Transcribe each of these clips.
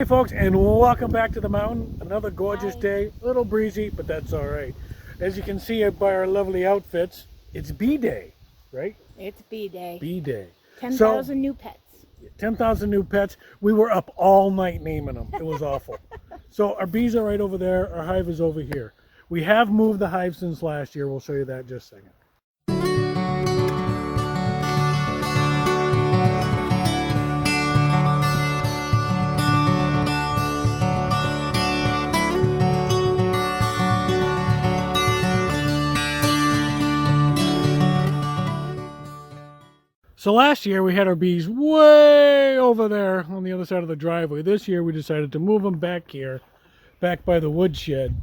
Hey folks, and welcome back to the mountain. Another gorgeous day, a little breezy, but that's all right. As you can see by our lovely outfits, it's bee day, right? It's bee day. Bee day. 10,000 new pets. 10,000 new pets. We were up all night naming them. It was awful. So our bees are right over there. Our hive is over here. We have moved the hive since last year. We'll show you that in just a second. So last year we had our bees way over there on the other side of the driveway. This year we decided to move them back here, back by the woodshed.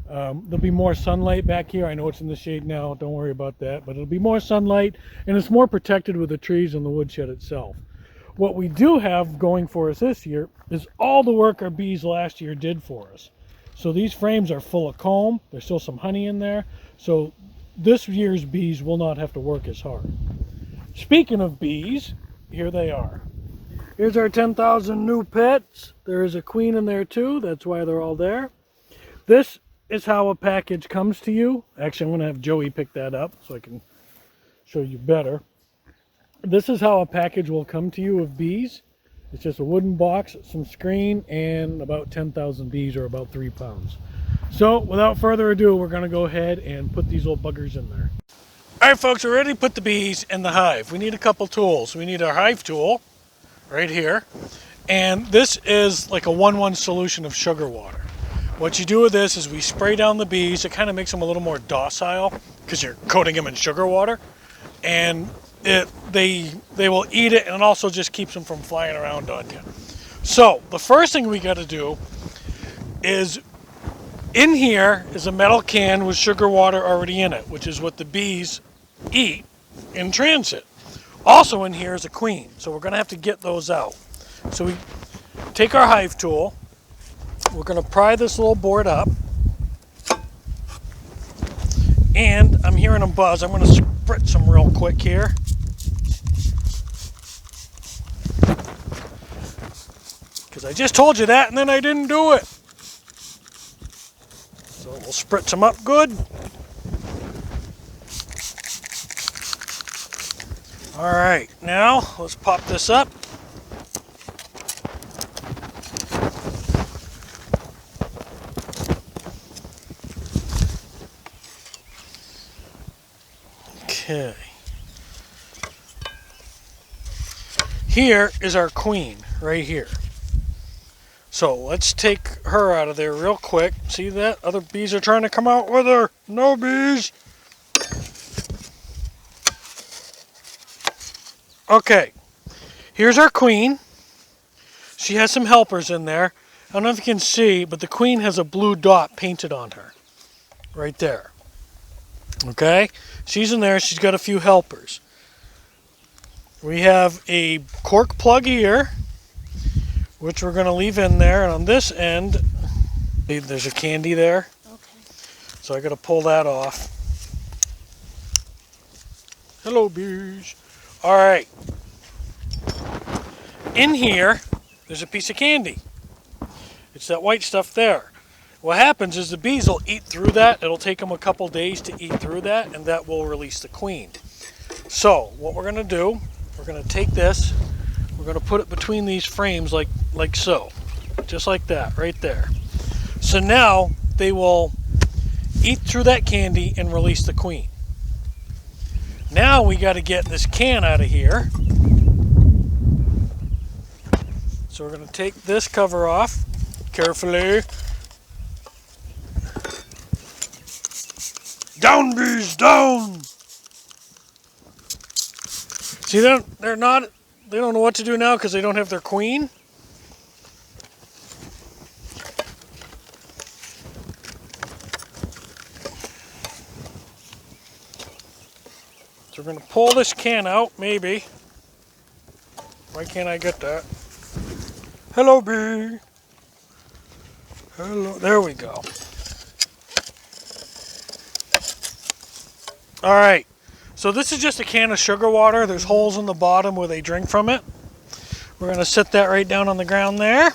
There'll be more sunlight back here. I know it's in the shade now, don't worry about that, but it'll be more sunlight and it's more protected with the trees and the woodshed itself. What we do have going for us this year is all the work our bees last year did for us. So these frames are full of comb. There's still some honey in there. So this year's bees will not have to work as hard. Speaking of bees, here they are. Here's our 10,000 new pets. There is a queen in there too. That's why they're all there. This is how a package comes to you. Actually, I'm going to have Joey pick that up so I can show you better. This is how a package will come to you of bees. It's just a wooden box, some screen, and about 10,000 bees, or about 3 pounds. So without further ado, we're going to go ahead and put these little buggers in there. All right, folks, we're ready to put the bees in the hive. We need a couple tools. We need our hive tool right here. And this is like a 1-1 solution of sugar water. What you do with this is we spray down the bees. It kind of makes them a little more docile because you're coating them in sugar water. And they will eat it, and it also just keeps them from flying around on you. So the first thing we got to do is, in here is a metal can with sugar water already in it, which is what the bees eat in transit. Also in here is a queen, so we're going to have to get those out. So we take our hive tool, we're going to pry this little board up, and I'm hearing them buzz. I'm going to spritz them real quick here. Because I just told you that and then I didn't do it. So we'll spritz them up good. All right, now let's pop this up. Okay. Here is our queen right here. So let's take her out of there real quick. See that? Other bees are trying to come out with her. No bees. Okay, here's our queen. She has some helpers in there. I don't know if you can see, but the queen has a blue dot painted on her. Right there. Okay, she's in there. She's got a few helpers. We have a cork plug here, which we're going to leave in there. And on this end, there's a candy there. Okay. So I got to pull that off. Hello, bees. All right. In here, there's a piece of candy. It's that white stuff there. What happens is the bees will eat through that. It'll take them a couple days to eat through that, and that will release the queen. So what we're going to do, we're going to take this, we're going to put it between these frames like so. Just like that, right there. So now they will eat through that candy and release the queen. Now we got to get this can out of here. So we're going to take this cover off carefully. Down, bees, down! See, they don't know what to do now because they don't have their queen. So we're going to pull this can out, maybe. Why can't I get that? Hello, bee. Hello. There we go. All right. So this is just a can of sugar water. There's holes in the bottom where they drink from it. We're going to set that right down on the ground there.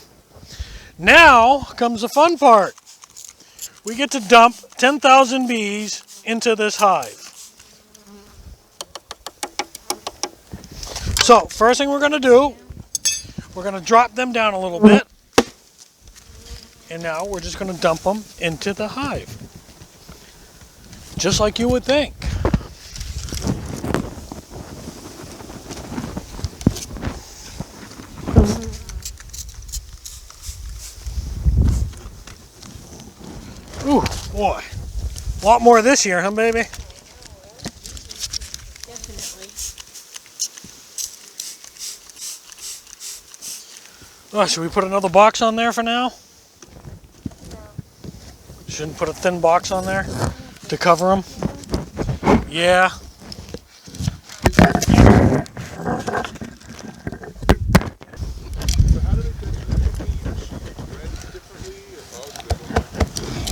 Now comes the fun part. We get to dump 10,000 bees into this hive. So, first thing we're going to do, we're going to drop them down a little bit. And now we're just going to dump them into the hive. Just like you would think. Ooh, boy. A lot more this year, huh, baby? Definitely. Oh, should we put another box on there for now? Shouldn't put a thin box on there to cover them? Yeah.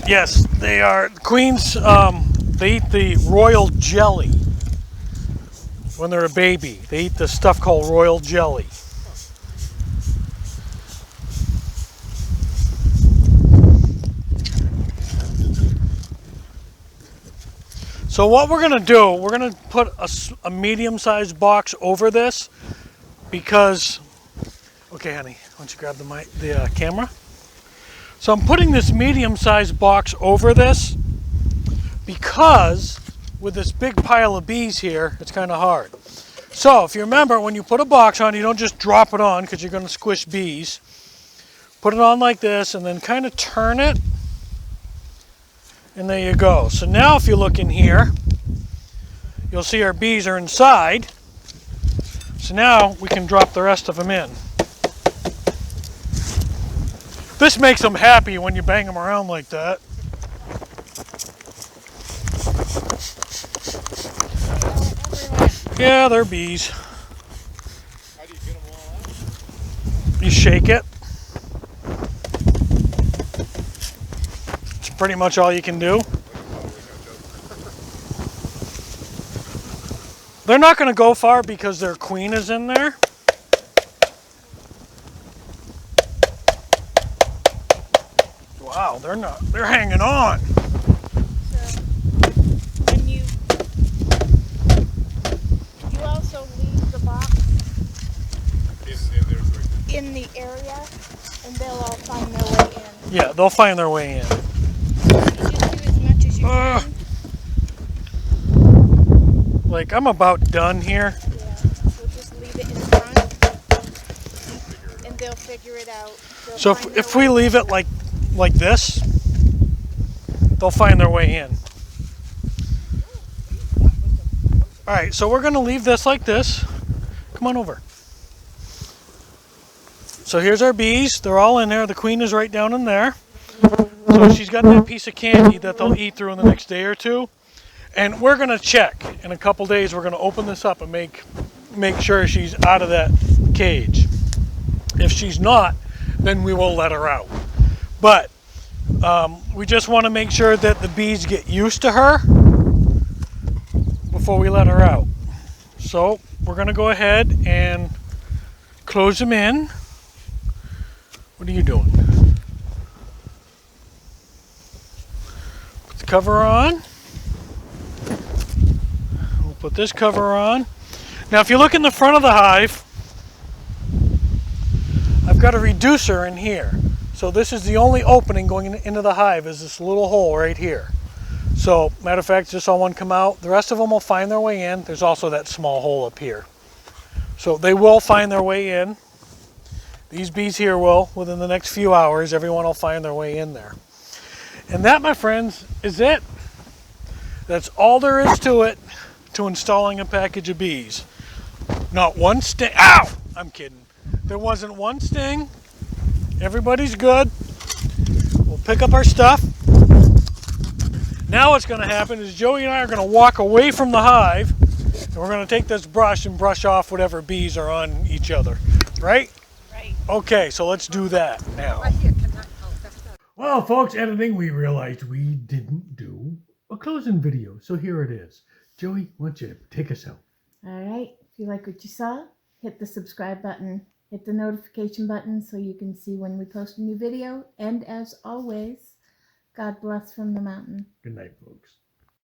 Yes, they are. Queens, they eat the royal jelly when they're a baby. They eat the stuff called royal jelly. So what we're going to do, we're going to put a medium-sized box over this because, okay honey, why don't you grab the camera? So I'm putting this medium-sized box over this because with this big pile of bees here, it's kind of hard. So if you remember, when you put a box on, you don't just drop it on because you're going to squish bees. Put it on like this and then kind of turn it. And there you go. So now if you look in here, you'll see our bees are inside. So now we can drop the rest of them in. This makes them happy when you bang them around like that. Yeah, they're bees. How do you get them all out? You shake it. It's pretty much all you can do. They're not going to go far because their queen is in there. Wow, they're hanging on. So, when you also leave the box in the area, and they'll all find their way in. Yeah, they'll find their way in. You just do as much as you can. Like, I'm about done here. Yeah, so just leave it in front, and they'll figure it out. They'll So find if their we way. leave it like this, they'll find their way in. All right, so we're gonna leave this like this. Come on over. So here's our bees. They're all in there. The queen is right down in there. So she's got that piece of candy that they'll eat through in the next day or two. And we're gonna check in a couple days. We're gonna open this up and make sure she's out of that cage. If she's not, then we will let her out. But we just want to make sure that the bees get used to her before we let her out. So we're going to go ahead and close them in. What are you doing? Put the cover on. We'll put this cover on. Now if you look in the front of the hive, I've got a reducer in here. So this is the only opening going into the hive is this little hole right here. So matter of fact, just saw one come out. The rest of them will find their way in. There's also that small hole up here. So they will find their way in. These bees here will, within the next few hours, everyone will find their way in there. And that, my friends, is it. That's all there is to it, to installing a package of bees. Not one sting. Ow! I'm kidding. There wasn't one sting. Everybody's good. We'll pick up our stuff. Now what's going to happen is Joey and I are going to walk away from the hive, and we're going to take this brush and brush off whatever bees are on each other. Right? Right. Okay, so let's do that now. Well, folks, editing, we realized we didn't do a closing video, so here it is. Joey, why don't you take us out? All right. If you like what you saw, hit the subscribe button Hit the notification button so you can see when we post a new video. And as always, God bless from the mountain. Good night, folks.